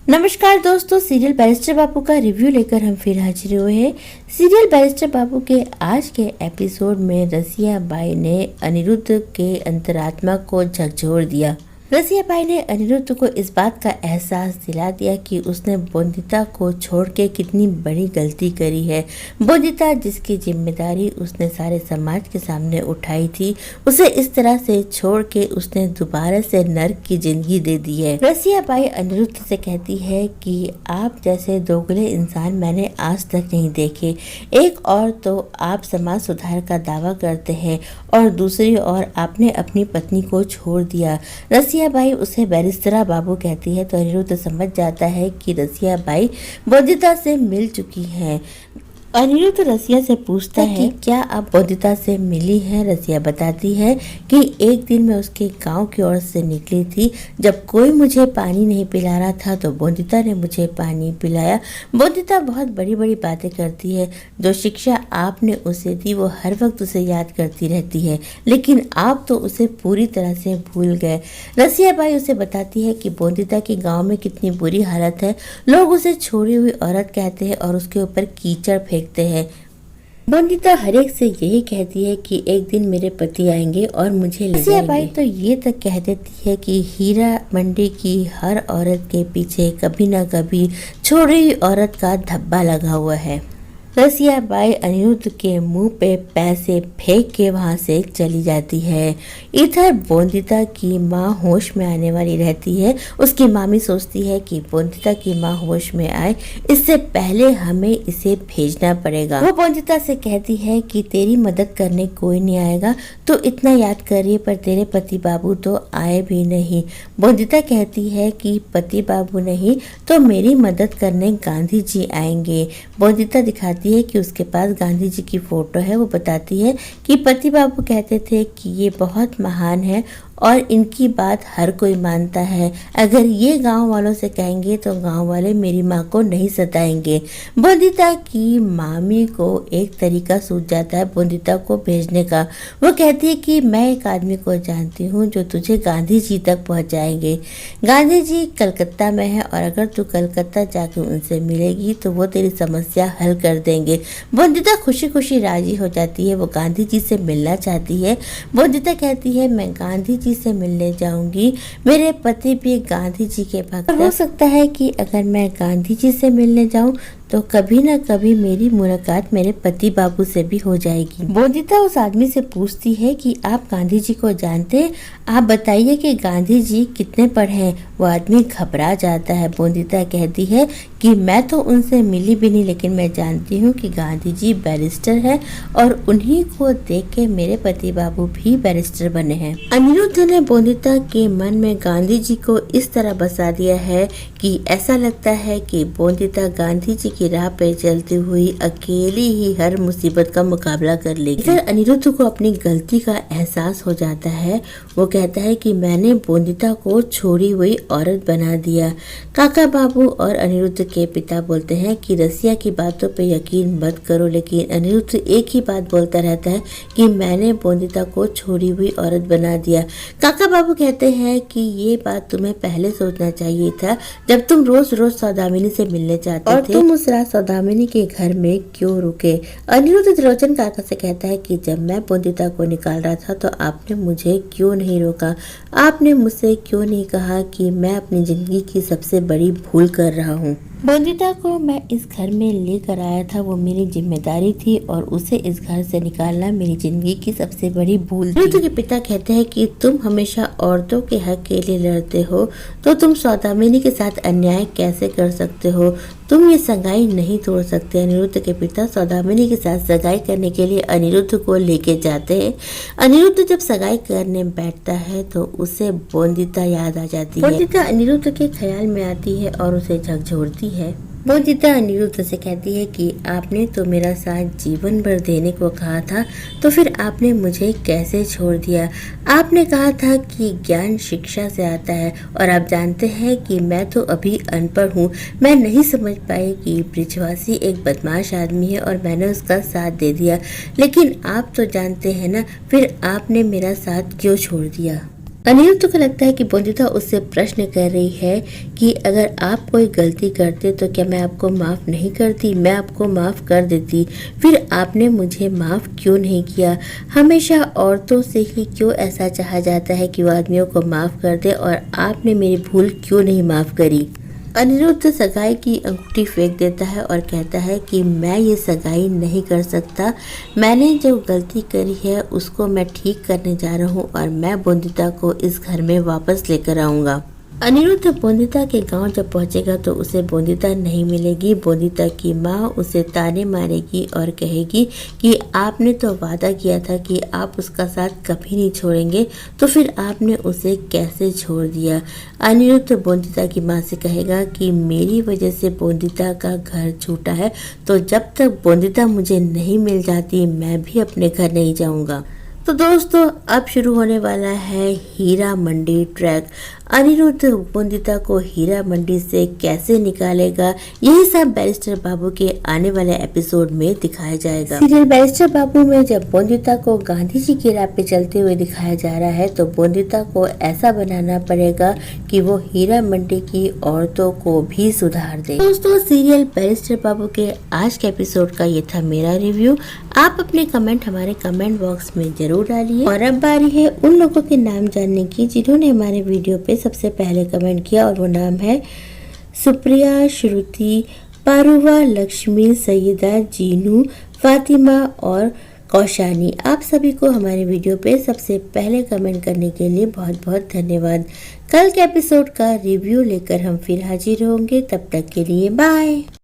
नमस्कार दोस्तों, serial barrister बाबू का रिव्यू लेकर हम फिर हाजिर हुए हैं। सीरियल बैरिस्टर बाबू के आज के एपिसोड में रसिया बाई ने अनिरुद्ध के अंतरात्मा को झकझोर दिया। रसिया बाई ने अनिरुद्ध को इस बात का एहसास दिला दिया कि उसने बोंदिता को छोड़ के कितनी बड़ी गलती करी है। बोंदिता, जिसकी जिम्मेदारी उसने सारे समाज के सामने उठाई थी, उसे इस तरह से छोड़ के उसने दोबारा से नर्क की जिंदगी दे दी है। रसिया बाई अनिरुद्ध से कहती है कि आप जैसे दोगले इंसान मैंने आज तक नहीं देखे। एक और तो आप समाज सुधार का दावा करते हैं और दूसरी ओर आपने अपनी पत्नी को छोड़ दिया। रसिया बाई उसे बैरिस्टरा बाबू कहती है तो अनिरुद्ध समझ जाता है कि रसिया बाई बोंदिता से मिल चुकी हैं। अनिरुद्ध रसिया से पूछता है कि क्या आप बोंदिता से मिली हैं। रसिया बताती है कि एक दिन मैं उसके गांव की ओर से निकली थी। जब कोई मुझे पानी नहीं पिला रहा था तो बोंदिता ने मुझे पानी पिलाया। बोंदिता बहुत बड़ी बड़ी बातें करती है। जो शिक्षा आपने उसे दी वो हर वक्त उसे याद करती रहती है, लेकिन आप तो उसे पूरी तरह से भूल गए। रसिया बाई उसे बताती है कि बोंदिता के गाँव में कितनी बुरी हालत है। लोग उसे छोड़ी हुई औरत कहते हैं और उसके ऊपर कीचड़ फेंकते हैं। बोंदिता हर एक से यही कहती है कि एक दिन मेरे पति आएंगे और मुझे ले जाएंगे। बाई तो ये तक कह देती है कि हीरा मंडी की हर औरत के पीछे कभी न कभी छोड़ी हुई औरत का धब्बा लगा हुआ है। रसिया बाई अनिरुद्ध के मुंह पे पैसे फेंक के वहां से चली जाती है। इधर बोंदिता की माँ होश में आने वाली रहती है। उसकी मामी सोचती है कि बोंदिता की माँ होश में आए इससे पहले हमें इसे भेजना पड़ेगा। वो बोंदिता से कहती है कि तेरी मदद करने कोई नहीं आएगा, तो इतना याद करिए, पर तेरे पति बाबू तो आए भी नहीं। बोंदिता कहती है कि पति बाबू नहीं तो मेरी मदद करने गांधी जी आएंगे। बोंदिता दिखाती है कि उसके पास गांधी जी की फोटो है। वो बताती है कि पति बाबू कहते थे कि ये बहुत महान है और इनकी बात हर कोई मानता है। अगर ये गांव वालों से कहेंगे तो गांव वाले मेरी माँ को नहीं सताएंगे। बोंदिता की मामी को एक तरीका सूझ जाता है बोंदिता को भेजने का। वो कहती है कि मैं एक आदमी को जानती हूँ जो तुझे गांधी जी तक पहुँचाएंगे। गांधी जी कलकत्ता में है और अगर तू कलकत्ता जाके उनसे मिलेगी तो वो तेरी समस्या हल कर देंगे। बोंदिता खुशी खुशी राजी हो जाती है। वो गांधी जी से मिलना चाहती है। बोंदिता कहती है मैं गांधी जी से मिलने जाऊंगी, मेरे पति भी गांधी जी के भक्त हैं। हो सकता है कि अगर मैं गांधी जी से मिलने जाऊं तो कभी न कभी मेरी मुलाकात मेरे पति बाबू से भी हो जाएगी। बोंदिता उस आदमी से पूछती है कि आप गांधी जी को जानते हैं, आप बताइए कि गांधी जी कितने पढ़े हैं। वो आदमी घबरा जाता है। बोंदिता कहती है कि मैं तो उनसे मिली भी नहीं, लेकिन मैं जानती हूँ कि गांधी जी बैरिस्टर है और उन्हीं को देख के मेरे पति बाबू भी बैरिस्टर बने हैं। अनिरुद्ध ने बोंदिता के मन में गांधी जी को इस तरह बसा दिया है कि ऐसा लगता है कि बोंदिता गांधी जी की राह पे चलती हुई अकेली ही हर मुसीबत का मुकाबला कर लेगी। इधर अनिरुद्ध को अपनी गलती का एहसास हो जाता है। वो कहता है कि मैंने बोंदिता को छोड़ी हुई औरत बना दिया। काका बाबू और अनिरुद्ध के पिता बोलते हैं कि रसिया की बातों पे यकीन मत करो, लेकिन अनिरुद्ध एक ही बात बोलता रहता है कि मैंने बोंदिता को छोड़ी हुई औरत बना दिया। काका बाबू कहते हैं कि ये बात तुम्हें पहले सोचना चाहिए था, जब तुम रोज रोज सौदामिनी से मिलने जाते थे। तुम उस रात सौदामिनी के घर में क्यों रुके। अनिरुद्ध त्रिलोचन काका से कहता है कि जब मैं बोंदिता को निकाल रहा था तो आपने मुझे क्यों नहीं रोका। आपने मुझसे क्यों नहीं कहा कि मैं अपनी जिंदगी की सबसे बड़ी भूल कर रहा हूँ। बोंदिता को मैं इस घर में लेकर आया था, वो मेरी जिम्मेदारी थी और उसे इस घर से निकालना मेरी जिंदगी की सबसे बड़ी भूल थी। अनिरुद्ध के पिता कहते हैं कि तुम हमेशा औरतों के हक के लिए लड़ते हो, तो तुम सौदामिनी के साथ अन्याय कैसे कर सकते हो। तुम ये सगाई नहीं तोड़ सकते। अनिरुद्ध के पिता सौदामिनी के साथ सगाई करने के लिए अनिरुद्ध को लेके जाते हैं। अनिरुद्ध जब सगाई करने बैठता है तो उसे बोंदिता याद आ जाती है। बोंदिता अनिरुद्ध के ख्याल में आती है और उसे झकझोरती है। बोंदिता अनिरुद्ध से कहती है कि आपने तो मेरा साथ जीवन भर देने को कहा था, तो फिर आपने मुझे कैसे छोड़ दिया। आपने कहा था कि ज्ञान शिक्षा से आता है और आप जानते हैं कि मैं तो अभी अनपढ़ हूँ। मैं नहीं समझ पाई कि ब्रिजवासी एक बदमाश आदमी है और मैंने उसका साथ दे दिया, लेकिन आप तो जानते हैं ना, फिर आपने मेरा साथ क्यों छोड़ दिया। अनिरुद्ध को लगता है कि बोंदिता उससे प्रश्न कर रही है कि अगर आप कोई गलती करते तो क्या मैं आपको माफ़ नहीं करती, मैं आपको माफ़ कर देती, फिर आपने मुझे माफ़ क्यों नहीं किया। हमेशा औरतों से ही क्यों ऐसा चाहा जाता है कि वो आदमियों को माफ़ कर दे, और आपने मेरी भूल क्यों नहीं माफ़ करी। अनिरुद्ध सगाई की अंगूठी फेंक देता है और कहता है कि मैं ये सगाई नहीं कर सकता, मैंने जो गलती करी है उसको मैं ठीक करने जा रहा हूँ और मैं बोंदिता को इस घर में वापस लेकर आऊँगा। अनिरुद्ध बोंदिता के गांव जब पहुंचेगा तो उसे बोंदिता नहीं मिलेगी। बोंदिता की माँ उसे ताने मारेगी और कहेगी कि आपने तो वादा किया था कि आप उसका साथ कभी नहीं छोड़ेंगे, तो फिर आपने उसे कैसे छोड़ दिया। अनिरुद्ध बोंदिता की माँ से कहेगा कि मेरी वजह से बोंदिता का घर छूटा है, तो जब तक बोंदिता मुझे नहीं मिल जाती मैं भी अपने घर नहीं जाऊँगा। तो दोस्तों अब शुरू होने वाला है हीरा मंडी ट्रैक। अनिरुद्ध बोंदिता को हीरा मंडी से कैसे निकालेगा, यही सब बैरिस्टर बाबू के आने वाले एपिसोड में दिखाया जाएगा। सीरियल बैरिस्टर बाबू में जब बोंदिता को गांधी जी की राह पे चलते हुए दिखाया जा रहा है, तो बोंदिता को ऐसा बनाना पड़ेगा कि वो हीरा मंडी की औरतों को भी सुधार दे। दोस्तों सीरियल बैरिस्टर बाबू के आज के एपिसोड का ये था मेरा रिव्यू। आप अपने कमेंट हमारे कमेंट बॉक्स में जरूर डालिए। और अब बारी है उन लोगों के नाम जानने की जिन्होंने हमारे वीडियो पे सबसे पहले कमेंट किया, और वो नाम है सुप्रिया, श्रुति, पारुवा, लक्ष्मी, सईदा, जीनू, फातिमा और कौशानी। आप सभी को हमारे वीडियो पे सबसे पहले कमेंट करने के लिए बहुत बहुत धन्यवाद। कल के एपिसोड का रिव्यू लेकर हम फिर हाजिर होंगे, तब तक के लिए बाय।